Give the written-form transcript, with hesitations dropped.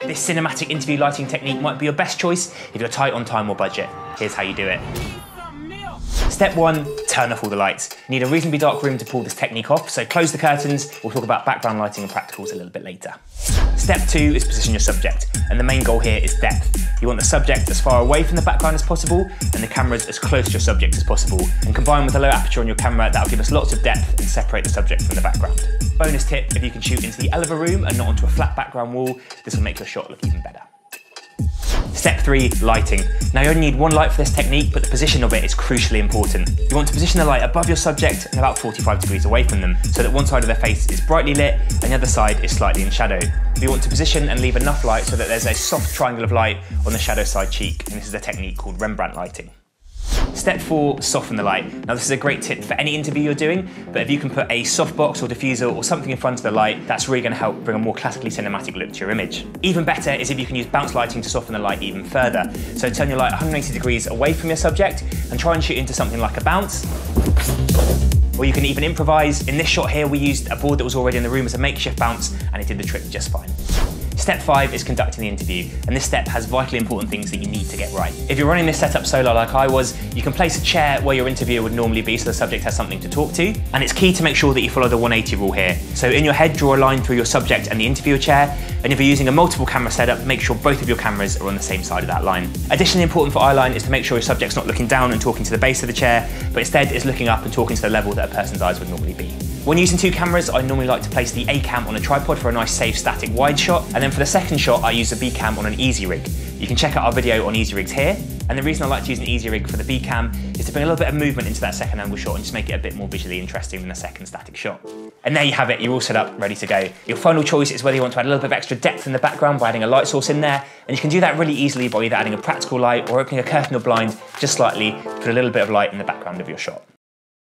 This cinematic interview lighting technique might be your best choice if you're tight on time or budget. Here's how you do it. Step 1, turn off all the lights. You need a reasonably dark room to pull this technique off, so close the curtains. We'll talk about background lighting and practicals a little bit later. Step 2 is position your subject, and the main goal here is depth. You want the subject as far away from the background as possible, and the cameras as close to your subject as possible. And combined with a low aperture on your camera, that'll give us lots of depth and separate the subject from the background. Bonus tip, if you can shoot into the elevator room and not onto a flat background wall, this will make your shot look even better. Step 3, lighting. Now you only need one light for this technique, but the position of it is crucially important. You want to position the light above your subject and about 45 degrees away from them, so that one side of their face is brightly lit and the other side is slightly in shadow. You want to position and leave enough light so that there's a soft triangle of light on the shadow side cheek, and this is a technique called Rembrandt lighting. Step 4, soften the light. Now this is a great tip for any interview you're doing, but if you can put a softbox or diffuser or something in front of the light, that's really going to help bring a more classically cinematic look to your image. Even better is if you can use bounce lighting to soften the light even further. So turn your light 180 degrees away from your subject and try and shoot into something like a bounce. Or you can even improvise. In this shot here, we used a board that was already in the room as a makeshift bounce, and it did the trick just fine. Step 5 is conducting the interview, and this step has vitally important things that you need to get right. If you're running this setup solo like I was, you can place a chair where your interviewer would normally be so the subject has something to talk to, and it's key to make sure that you follow the 180 rule here. So in your head, draw a line through your subject and the interviewer chair, and if you're using a multiple camera setup, make sure both of your cameras are on the same side of that line. Additionally important for eye line is to make sure your subject's not looking down and talking to the base of the chair, but instead is looking up and talking to the level that a person's eyes would normally be. When using two cameras, I normally like to place the A cam on a tripod for a nice safe static wide shot, and then for the second shot I use the B cam on an easy rig. You can check out our video on easy rigs here, and the reason I like to use an easy rig for the B cam is to bring a little bit of movement into that second angle shot and just make it a bit more visually interesting than a second static shot. And there you have it, you're all set up, ready to go. Your final choice is whether you want to add a little bit of extra depth in the background by adding a light source in there, and you can do that really easily by either adding a practical light or opening a curtain or blind just slightly to put a little bit of light in the background of your shot.